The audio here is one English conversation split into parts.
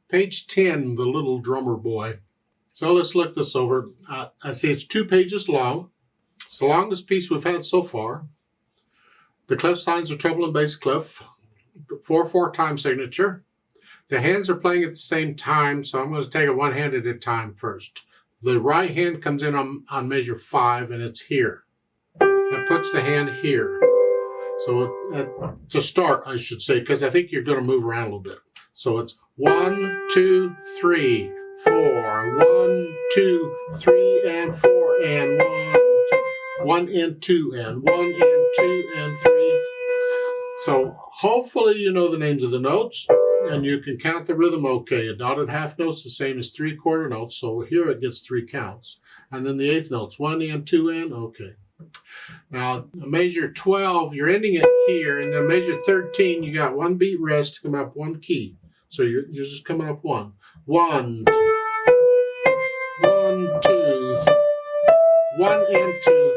Page 10, the little drummer boy. So let's look this over. I see it's 2 pages long. It's the longest piece we've had so far. The clef signs are treble and bass clef. 4/4 time signature. The hands are playing at the same time, so I'm going to take it one hand at a time first. The right hand comes in on measure 5, and it's here. That puts the hand here. So to start, I should say, because I think you're going to move around a little bit. So it's 1, 2, 3, 4. 1, 2, 3, and 4, and 1 and 2, and 1 and 2 and 3. So hopefully you know the names of the notes, and you can count the rhythm okay. A dotted half note's the same as 3/4 notes, so here it gets 3 counts. And then the 8th notes, 1 and 2 and, okay. Now, measure 12, you're ending it here, and then measure 13, you got 1 beat rest to come up 1 key. So you're just coming up 1. 1, 1, 2, 1 and 2.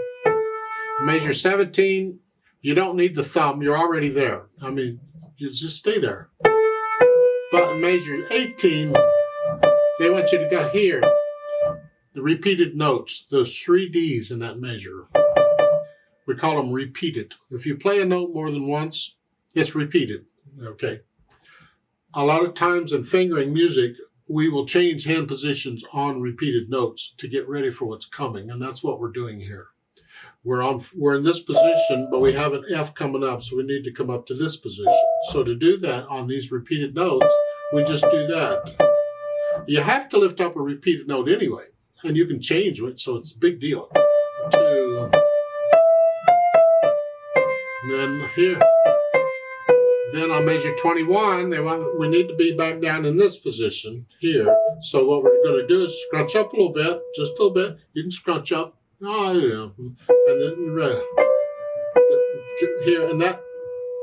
Measure 17, you don't need the thumb, you're already there. I mean, you just stay there. But in measure 18, they want you to go here. The repeated notes, the 3 Ds in that measure. We call them repeated. If you play a note more than once, it's repeated, okay? A lot of times in fingering music, we will change hand positions on repeated notes to get ready for what's coming, and that's what we're doing here. We're in this position, but we have an F coming up, so we need to come up to this position. So to do that on these repeated notes, we just do that. You have to lift up a repeated note anyway, and you can change it, so it's a big deal. 2, and then here. Then on measure 21, we need to be back down in this position here. So what we're going to do is scrunch up a little bit, just a little bit. You can scrunch up. Oh, yeah. And then here, and that,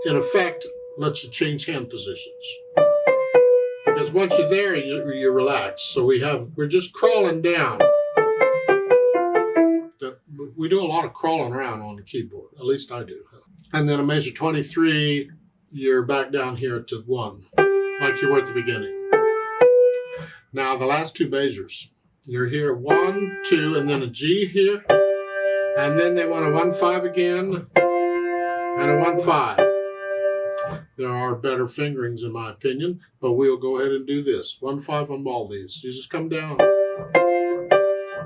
in effect, lets you change hand positions. Because once you're there, you relax. So we're just crawling down. We do a lot of crawling around on the keyboard. At least I do. And then on measure 23, you're back down here to 1, like you were at the beginning. Now the last 2 measures. You're here 1, 2, and then a G here. And then they want a 1/5 again, and a 1/5. There are better fingerings in my opinion, but we'll go ahead and do this. 1/5 on all these. You just come down.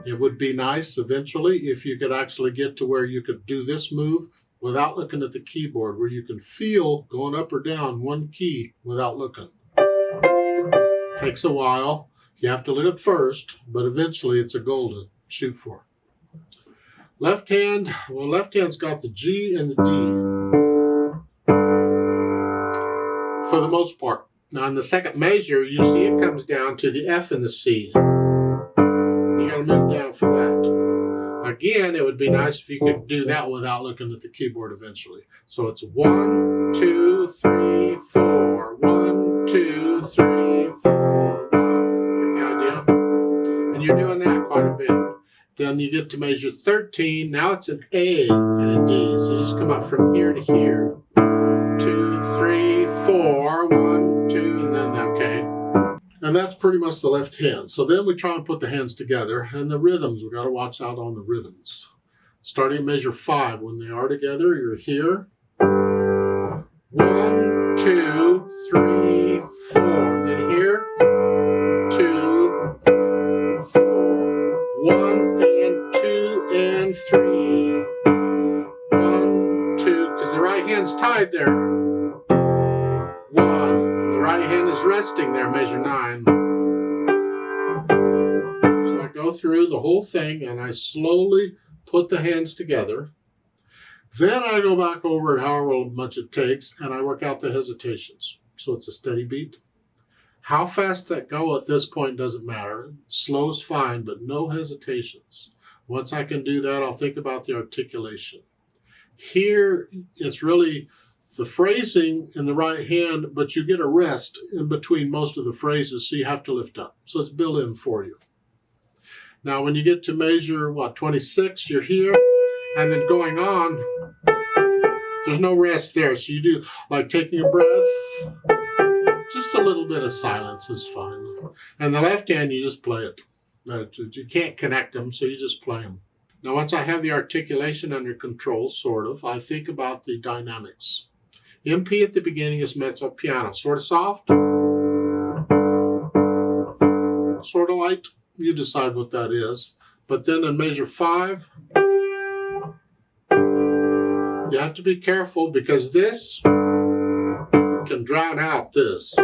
It would be nice eventually if you could actually get to where you could do this move without looking at the keyboard, where you can feel going up or down 1 key without looking. It takes a while. You have to look at first, but eventually it's a goal to shoot for. Left hand, well, left hand's got the G and the D for the most part. Now in the second measure, you see it comes down to the F and the C. You gotta move down for that. Again, it would be nice if you could do that without looking at the keyboard eventually. So it's 1, 2, 3, 4. 1, 2, 3, 4, 1. Get the idea? And you're doing that quite a bit. Then you get to measure 13. Now it's an A and a D. So you just come up from here to here. 2, 3, 4. 1, 2, and then okay. And that's pretty much the left hand. So then we try and put the hands together. And the rhythms, we've got to watch out on the rhythms. Starting measure 5, when they are together, you're here. 1, 2, 3, 4. And then here. 2, 4. 1 and 2 and 3. 1, 2, because the right hand's tied there. 1. The right hand is resting there, measure 9. So I go through the whole thing and I slowly put the hands together. Then I go back over it however much it takes and I work out the hesitations. So it's a steady beat. How fast that go at this point doesn't matter. Slow is fine, but no hesitations. Once I can do that, I'll think about the articulation. Here, it's really the phrasing in the right hand, but you get a rest in between most of the phrases, so you have to lift up. So it's built in for you. Now, when you get to measure, 26, you're here, and then going on, there's no rest there. So you do like taking a breath, just a little bit of silence is fine. And the left hand, you just play it. You can't connect them, so you just play them. Now, once I have the articulation under control, sort of, I think about the dynamics. MP at the beginning is mezzo piano, sort of soft, sort of light. You decide what that is. But then in measure 5, you have to be careful because this can drown out this.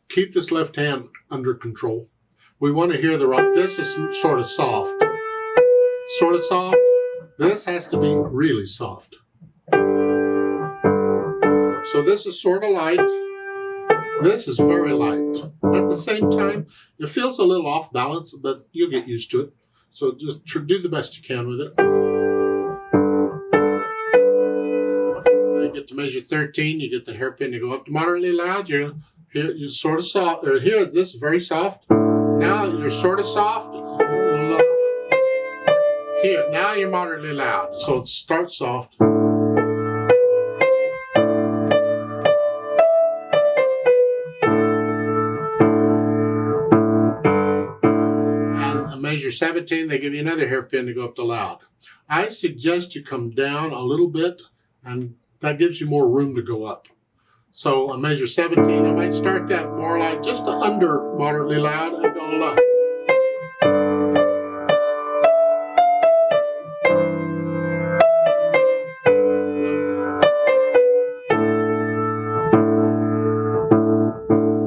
Keep this left hand under control. We want to hear the right. This is sort of soft. Sort of soft. This has to be really soft. So this is sort of light. This is very light. At the same time, it feels a little off balance, but you'll get used to it. So just do the best you can with it. You get to measure 13, you get the hairpin to go up to moderately loud. You're sort of soft, or here, this is very soft. Now you're sort of soft. Here, now you're moderately loud. So it starts soft. And measure 17, they give you another hairpin to go up to loud. I suggest you come down a little bit, and that gives you more room to go up. So on measure 17, I might start that more like just under moderately loud and go loud.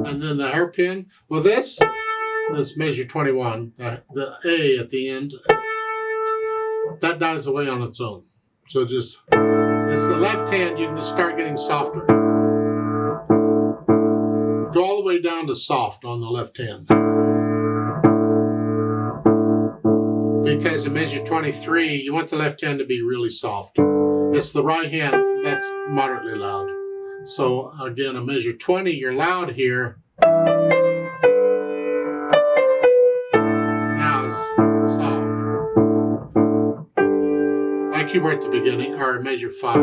And then the hairpin, well let's measure 21, the A at the end, that dies away on its own. So just, it's the left hand, you can just start getting softer. Go all the way down to soft on the left hand. Because in measure 23, you want the left hand to be really soft. It's the right hand that's moderately loud. So again, in measure 20, you're loud here. Now it's soft. Like you were at the beginning, or in measure 5.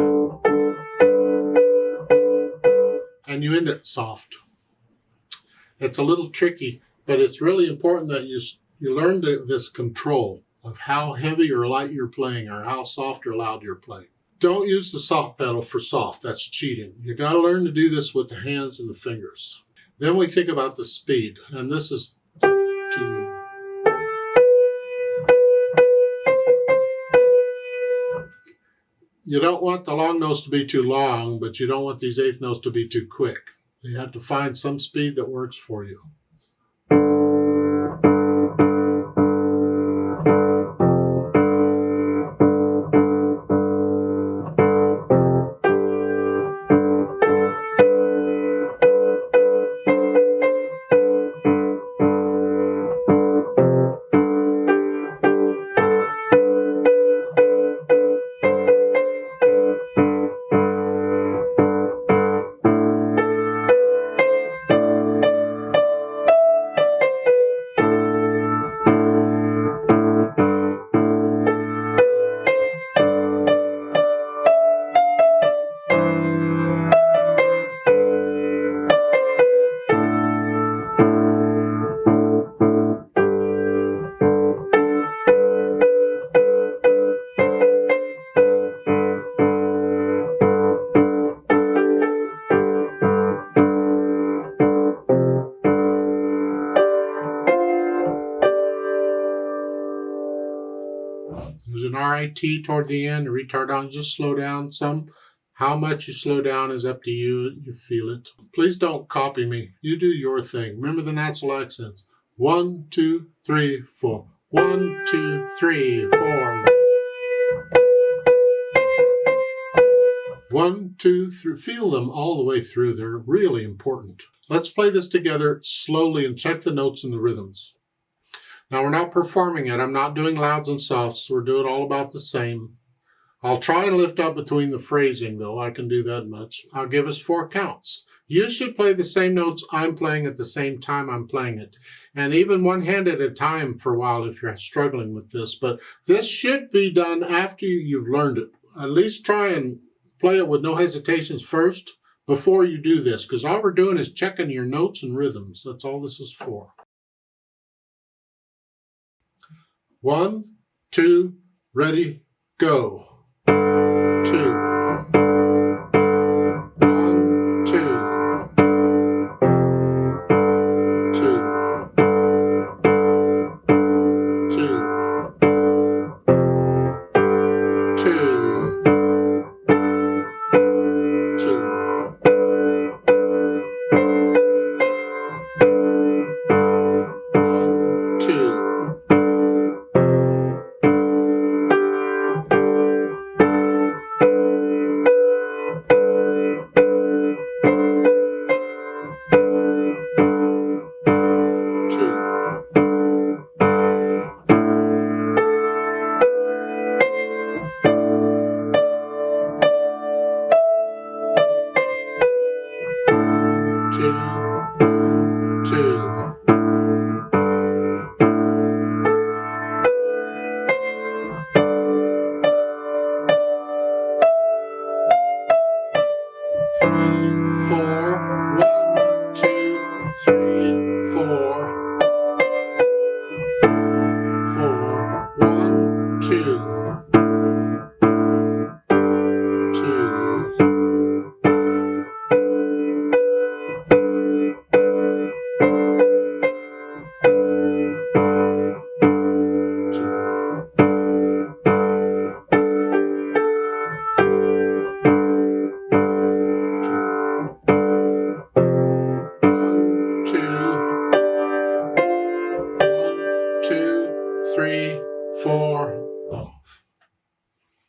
And you end it soft. It's a little tricky, but it's really important that you learn this control of how heavy or light you're playing or how soft or loud you're playing. Don't use the soft pedal for soft. That's cheating. You got to learn to do this with the hands and the fingers. Then we think about the speed, and this is to... You don't want the long notes to be too long, but you don't want these eighth notes to be too quick. You have to find some speed that works for you. There's an RIT toward the end, a retard on, just slow down some. How much you slow down is up to you. You feel it. Please don't copy me. You do your thing. Remember the natural accents. 1, 2, 3, 4. 1, 2, 3, 4. 1, 2, 3. Feel them all the way through. They're really important. Let's play this together slowly and check the notes and the rhythms. Now, we're not performing it. I'm not doing louds and softs. We're doing all about the same. I'll try and lift up between the phrasing, though. I can do that much. I'll give us 4 counts. You should play the same notes I'm playing at the same time I'm playing it. And even one hand at a time for a while if you're struggling with this. But this should be done after you've learned it. At least try and play it with no hesitations first before you do this, because all we're doing is checking your notes and rhythms. That's all this is for. 1, 2, ready, go. 2. 1, 2. 2. 2. 2. 2. 1, 2. 2.